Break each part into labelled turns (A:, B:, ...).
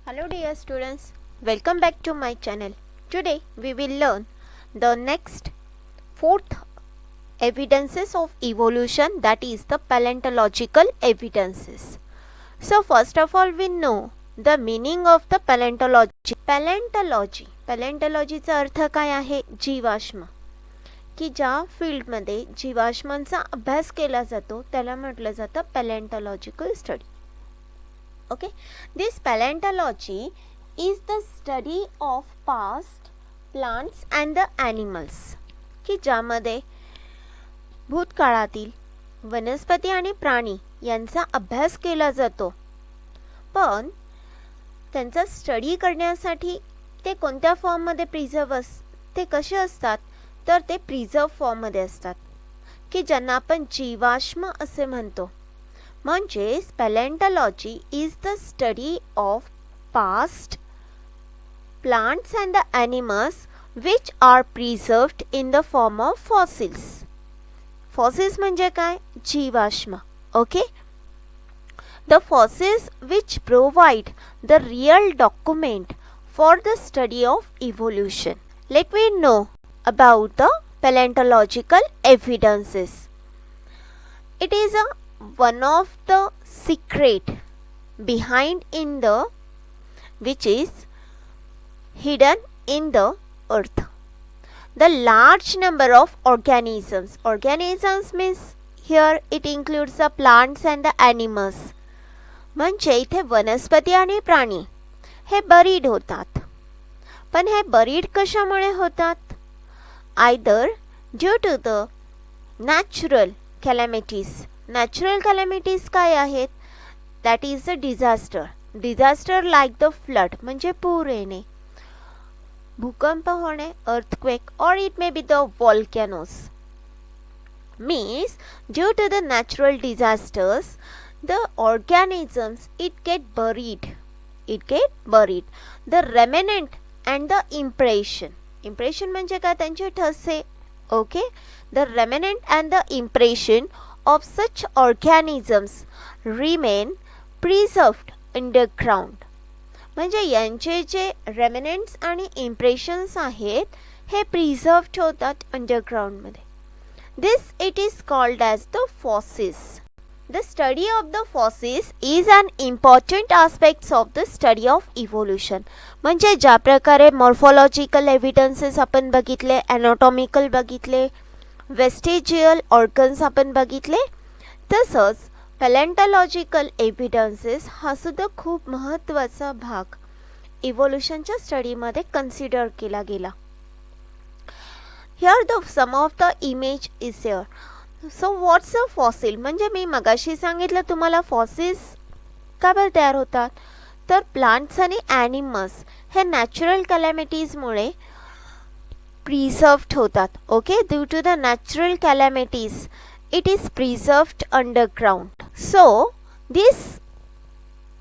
A: Hello dear students, welcome back to my channel. Today we will learn the next fourth evidences of evolution, that is the paleontological evidences. So first of all we know the meaning of the paleontology. Paleontology चा अर्थ काय आहे? जीवाश्म. की ज्या फील्डमध्ये जीवाश्मांचा अभ्यास केला जातो त्याला म्हटलं जातं paleontological study. Okay, this paleontology is the study of past plants and the animals, की ज्यामध्ये भूतकाळातील वनस्पती आणि प्राणी यांचा अभ्यास केला जातो. पण त्यांचा स्टडी करण्यासाठी ते कोणत्या फॉर्ममध्ये ते कसे असतात तर ते प्रिझर्व फॉर्ममध्ये असतात, की ज्यांना आपण जीवाश्म असे म्हणतो. म्हणजेच paleontology is the study of past plants and the animals which are preserved in the form of fossils. Fossils म्हणजे काय? जीवाश्म. Okay? The fossils which provide the real document for the study of evolution. Let me know about the paleontological evidences. It is one of the secret behind in the which is hidden in the earth. The large number of organisms. Organisms means here it includes the plants and the animals. म्हणजे इथे वनस्पती आणि प्राणी हे buried होतात. पण हे buried कशामुळे होतात? either due to the natural calamities. Natural calamities काय आहेत? That is a disaster. Disaster like the flood म्हणजे पूर येणे, भूकंप होणे, earthquake, or it may be the volcanoes. Means due to the natural disasters, the organisms it get buried. The remnant and the impression. Impression म्हणजे काय? त्यांचे ठसे. Okay? The remnant and the impression of such organisms remain preserved underground. म्हणजे यांचे जे remnants आणि impressions आहेत हे preserved होतात underground मध्ये. This it is called as the fossils. The study of the fossils is an important aspect of the study of evolution. म्हणजे ज्या प्रकारे मॉर्फोलॉजिकल एव्हिडन्सेस आपण बघितले, एनाटॉमिकल बघितले, वेस्टिजियल ऑर्गन्स आपण बघितले, तसंच पॅलेंटॉलॉजिकल एव्हिडन्सेस हा सुद्धा खूप महत्त्वाचा भाग इव्होल्यूशनच्या स्टडीमध्ये कन्सिडर केला गेला. Here the sum of the image is here. So what's a fossil? म्हणजे मी मगाशी सांगितलं तुम्हाला फॉसिल्स का बरं तयार होतात, तर प्लांट्स आणि ॲनिमल्स हे नॅचरल कॅलॅमिटीजमुळे प्रिझर्व्ड होतात. Okay, due to the natural calamities it is preserved underground. So this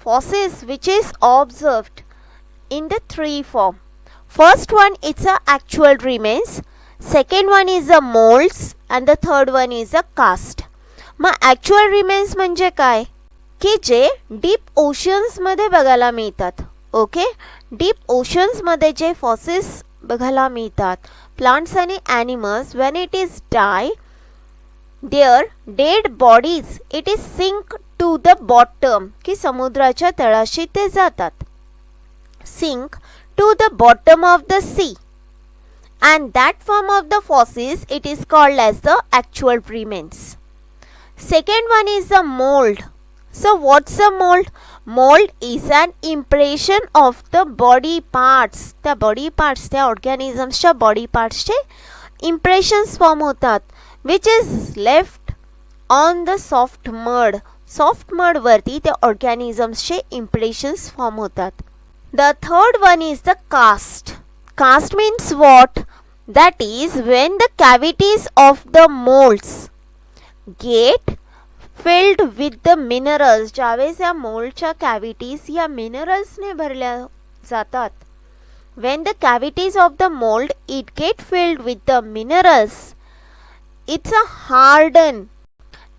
A: fossils which is observed in the three form. First one it's a actual remains, second one is a molds, and the third one is a cast. मग actual remains म्हणजे काय? की जे deep oceans मध्ये बघायला मिळतात. Okay, deep oceans मध्ये जे फॉसिल्स बघायला मिळतात, प्लांट्स आणि animals, when it is die, their dead bodies it is sink to the bottom, की समुद्राच्या तळाशी ते जातात. sink to the bottom of the sea, and that form of the fossils it is called as the actual remains. Second one is the mold. So what's a mold? Mold is an impression of the body parts. त्या body parts, त्या organismsच्या body partsचे impressions form होतात, which is left on the soft mud. Soft mud वरती त्या organismsचे impressions form होतात. The third one is the cast. Cast means what? That is when the cavities of the molds get filled with the minerals. ज्यावेळेस या मोल्डच्या cavities या मिनरल्सने भरल्या जातात. When the cavities of the mold it get filled with the minerals, it's a harden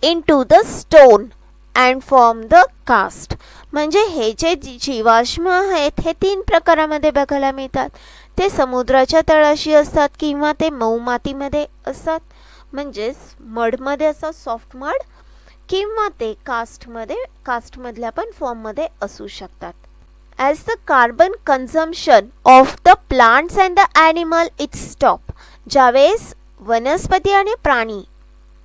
A: into the stone and form the cast. म्हणजे हे जे जीवाश्म आहेत हे 3 प्रकारामध्ये बघायला मिळतात. ते समुद्राच्या तळाशी असतात किंवा ते मऊ मातीमध्ये असतात, म्हणजेच मडमध्ये असतात, सॉफ्ट मड, किंवा ते कास्टमधल्या पण फॉर्ममध्ये असू शकतात. As the carbon consumption of the plants and the animal it stop. ज्यावेळेस वनस्पती आणि प्राणी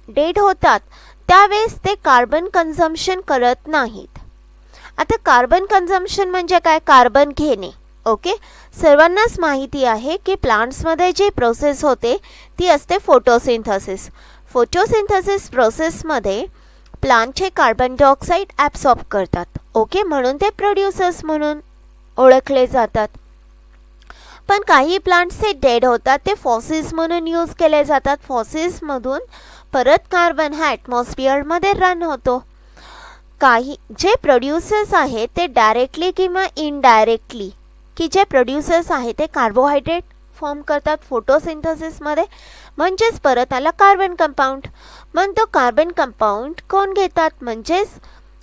A: डेड होतात त्यावेळेस ते कार्बन कन्झम्पशन करत नाहीत. आता कार्बन कन्झम्पशन म्हणजे काय? कार्बन घेणे. ओके, सर्वांनाच माहिती आहे की प्लांट्समध्ये जी प्रोसेस होते ती असते फोटोसिंथेसिस. फोटोसिंथेसिस प्रोसेसमध्ये प्लांटचे कार्बन डायऑक्साईड ॲब्सॉर्ब करतात. ओके, म्हणून ते प्रोड्युसर्स म्हणून ओळखले जातात. पण काही प्लांट्स हे डेड होतात, ते फॉसिल्स म्हणून यूज केले जातात. फॉसिल्समधून परत कार्बन हा ॲटमॉस्फिअरमध्ये रन होतो. काही जे प्रोड्युसर्स आहेत ते डायरेक्टली किंवा इनडायरेक्टली, की जे प्रोड्युसर्स आहेत ते कार्बोहायड्रेट फॉर्म करतात फोटोसिंथेसिसमध्ये, म्हणजेच परत आला कार्बन कंपाऊंड. मग तो कार्बन कंपाऊंड कोण घेतात? म्हणजेच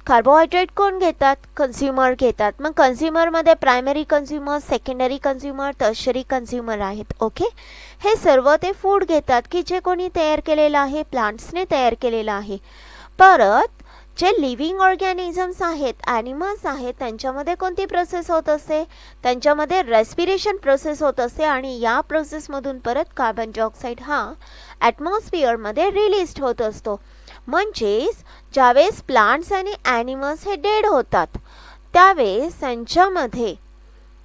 A: कार्बोहायड्रेट कोण घेतात? कन्झ्युमर घेतात. मग कन्झ्युमरमध्ये primary consumer, secondary consumer, tertiary consumer आहेत. ओके, हे सर्व ते फूड घेतात की जे कोणी तयार केलेलं आहे, प्लांट्सने तयार केलेलं आहे. परत जे लिव्हिंग ऑर्गॅनिझम्स आहेत, ॲनिमल्स आहेत, त्यांच्यामध्ये कोणती प्रोसेस होत असते? त्यांच्यामध्ये रेस्पिरेशन प्रोसेस होत असते आणि या प्रोसेसमधून परत कार्बन डायऑक्साईड हा ॲटमॉस्फिअरमध्ये रिलीज होत असतो. म्हणजेच ज्यावेळेस प्लांट्स आणि ॲनिमल्स हे डेड होतात त्यावेळेस त्यांच्यामध्ये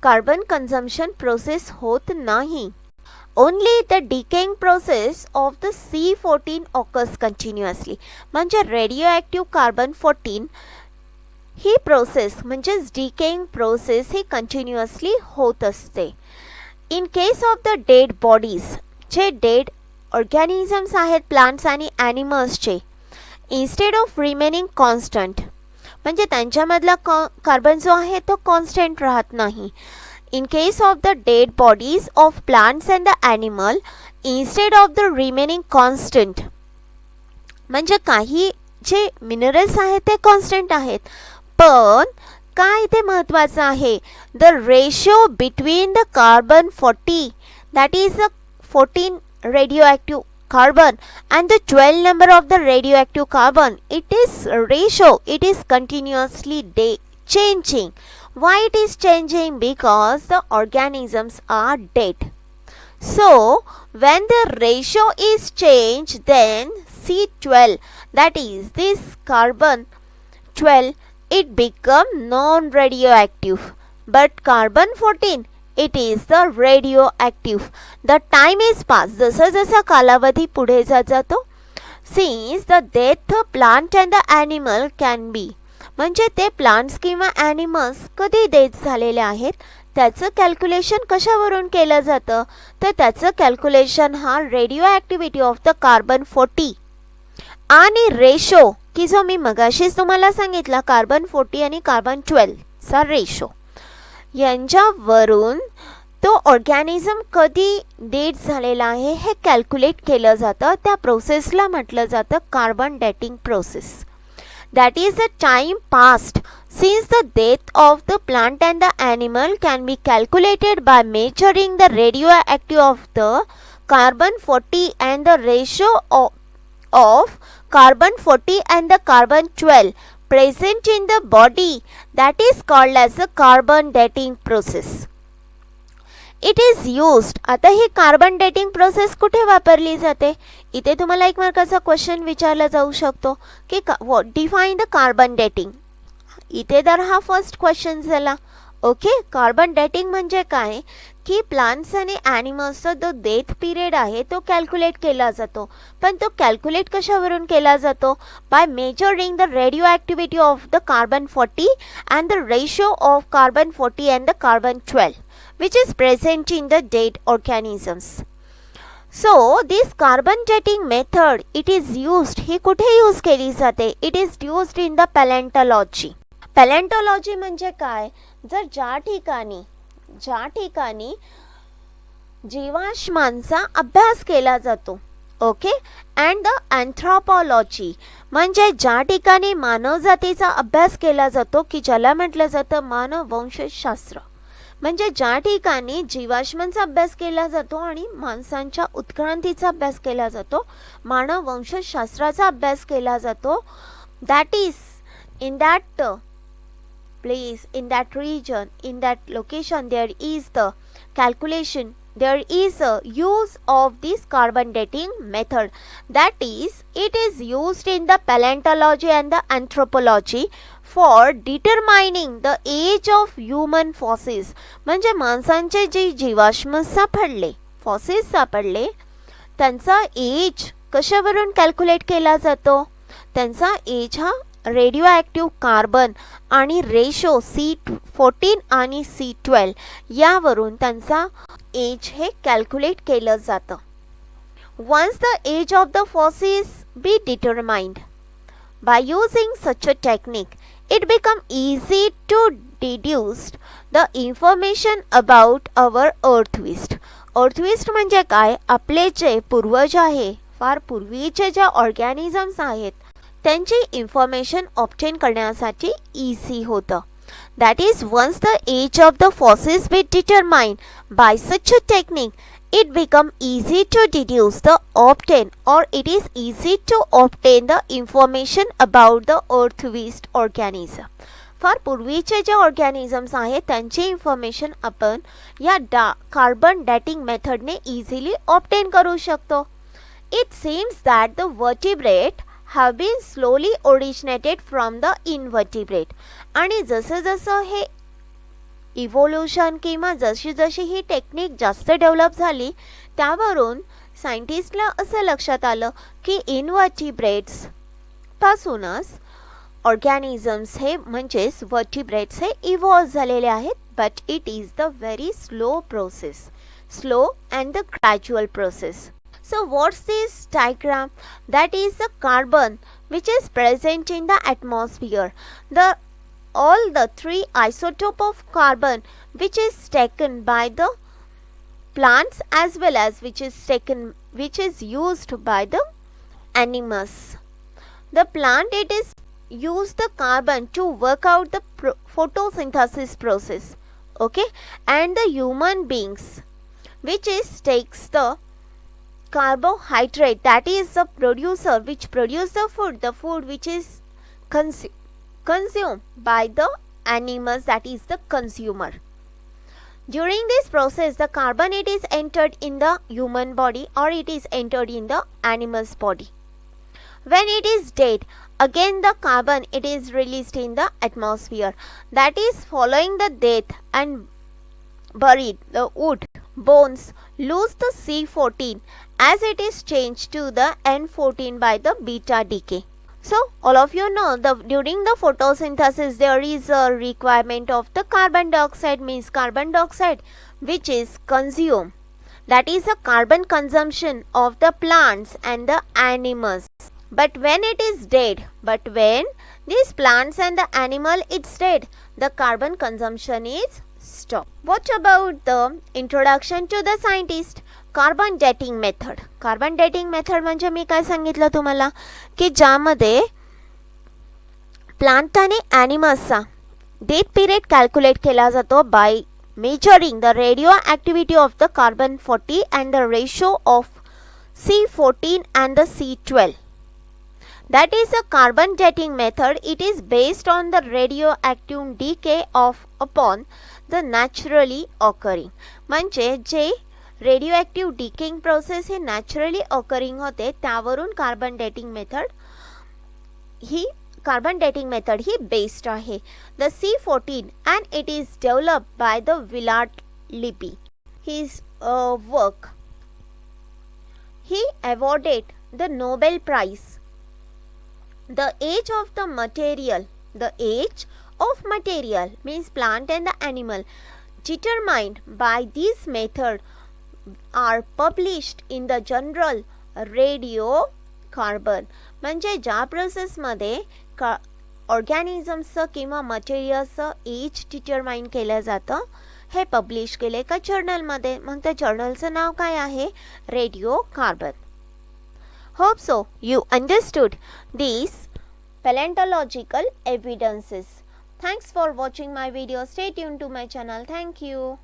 A: कार्बन कन्झम्पशन प्रोसेस होत नाही. Only the decaying process of the C14 occurs continuously. म्हणजे रेडिओ कार्बन 14 ही प्रोसेस म्हणजेच डिकेइंग प्रोसेस ही कंटिन्युअसली होत असते. In case of the dead bodies, जे डेड ऑर्गॅनिझम्स आहेत प्लांट्स आणि ॲनिमल्सचे, इन्स्टेड ऑफ रिमेनिंग कॉन्स्टंट, म्हणजे त्यांच्यामधला कार्बन जो आहे तो कॉन्स्टंट राहत नाही. In case of the dead bodies of plants and the animal, instead of the remaining constant, म्हणजे काही जे मिनरल्स आहेत ते कॉन्स्टंट आहेत, पण काय ते महत्त्वाचं आहे? The ratio between the carbon 40, that is the 14 radioactive carbon and the 12 number of the radioactive carbon, it is continuously changing. Why it is changing? Because the organisms are dead. So when the ratio is changed, then C12, that is this carbon 12, it become non-radioactive, but carbon 14, it is the radioactive. The time is passed. जसा जसा कालावधी पुढे जातो, since the death of plant and the animal can be, म्हणजे ते plants किंवा animals कधी death झालेले आहेत त्याचं कॅल्क्युलेशन कशावरून केलं जातं? तर त्याचं कॅल्क्युलेशन हा radio activity of the carbon 40 आणि रेशो, की जो मी मगाशीच तुम्हाला सांगितला, कार्बन 40 आणि कार्बन 12 चा रेशो, यांच्यावरून तो ऑर्गॅनिझम कधी डेथ झालेला आहे हे कॅल्क्युलेट केलं जातं. त्या प्रोसेसला म्हटलं जातं carbon dating process. That is the time passed since the death of the plant and the animal can be calculated by measuring the radioactivity of the carbon 40 and the ratio of carbon 40 and the carbon 12 present in the body, that is called as the carbon dating process. It is used. आता ही carbon dating process कुठे वापरली जाते? इथे तुम्हाला एक मार्काचा question विचारला जाऊ शकतो की डिफाइन द कार्बन डेटिंग. इथे तर हा फर्स्ट क्वेश्चन झाला. ओके, कार्बन डेटिंग म्हणजे काय? की प्लांट्स आणि ॲनिमल्सचा जो डेथ पिरियड आहे तो कॅल्क्युलेट केला जातो. पण तो कॅल्क्युलेट कशावरून केला जातो? By measuring the radio activity of the carbon 40 and the ratio of carbon 40 and the carbon 12 which is present in the dead organisms. So this carbon dating method, it is used, ही कुठे use केली जाते? It is used in the paleontology. Paleontology म्हणजे काय? जर ज्या ठिकाणी जीवाश्मांचा अभ्यास केला जातो, ओके. अँड द अँथ्रोपॉलॉजी म्हणजे ज्या ठिकाणी मानवजातीचा अभ्यास केला जातो की ज्याला म्हटलं जातं मानववंशशास्त्र. म्हणजे ज्या ठिकाणी जीवाश्मांचा अभ्यास केला जातो आणि माणसांच्या उत्क्रांतीचा अभ्यास केला जातो, मानववंशशास्त्राचा अभ्यास केला जातो. That is in that place, in that region, in that location, there is the calculation, there is a use of this carbon dating method. That is, it is used in the paleontology and the anthropology for determining the age of human fossils. म्हणजे माणसांचे जे जीवाश्म सापडले, fossils सापडले, त्यांचा age कशावरून calculate केला जातो? त्यांचा एज हा रेडिओ ॲक्टिव्ह कार्बन आणि रेशो C14 आणि C12 यावरून त्यांचा एज हे कॅल्क्युलेट केलं जातं. Once the age of the fossils be determined by using such a technique, it become easy to deduce the information about our earliest. Earliest म्हणजे काय? आपले जे पूर्वज आहे, फार पूर्वीचे जे ऑर्गॅनिझम्स आहेत त्यांची इन्फॉर्मेशन ऑब्टेन करण्यासाठी इझी होतं. That is once the age of the fossils be determined by such a technique, it become easy to deduce the obtain or it is easy to obtain the information about the earliest organism. फार पूर्वीचे जे organisms आहेत त्यांची information आपण या carbon dating मेथडने easily obtain करू शकतो. It seems that the vertebrate have been slowly originated from the invertebrate. आणि जसं जसं हे इव्होल्युशन किंवा जशी जशी ही टेक्निक जास्त डेव्हलप झाली त्यावरून सायंटिस्टला असं लक्षात आलं की इनव्हर्टिब्रेट्स पासूनच ऑर्गॅनिझम्स हे म्हणजेच वर्टिब्रेट्स हे इव्हॉल्व झालेले आहेत. But it is the very slow process, slow and the gradual process. So what's this diagram? That is the carbon which is present in the atmosphere. All the three isotope of carbon which is taken by the plants as well as which is used by the animals. The plant, it is use the carbon to work out the photosynthesis process. Okay, and the human beings which is takes the carbohydrate, that is the producer which produce the food which is consumed by the animals, that is the consumer. During this process the carbon, it is entered in the human body or it is entered in the animal's body. When it is dead, again the carbon, it is released in the atmosphere. That is, following the death and buried, the wood bones lose the C14 as it is changed to the N14 by the beta decay. So all of you know during the photosynthesis there is a requirement of the carbon dioxide, means carbon dioxide which is consumed. That is a carbon consumption of the plants and the animals. But when it is dead, but when these plants and the animal it's dead, the carbon consumption is stopped. What about the introduction to the scientist? Carbon dating method. Carbon dating method म्हणजे मी काय सांगितलं तुम्हाला की ज्यामध्ये plant आणि ॲनिमल्सचा death period calculate केला जातो by measuring the radio activity of the carbon 40 and the ratio of C14 and the C12. That is a carbon dating method. It is based on the radioactive decay upon the naturally occurring. म्हणजे जे radio decaying process हे naturally occurring होते त्यावरून carbon dating method ही based आहे. The C14 and it is developed by the Willard Libby. His work, he awarded the Nobel Prize. The age of material means plant and the animal determined by this method are published in the journal Radiocarbon. म्हणजे ज्या प्रोसेसमध्ये ऑर्गॅनिझम्सचं किंवा मटेरियलचं age determine केलं जातं हे publish केले का जर्नलमध्ये. मग त्या जर्नलचं नाव काय आहे? Radio carbon. Hope so you understood these paleontological evidences. Thanks for watching my video. Stay tuned to my channel. Thank you.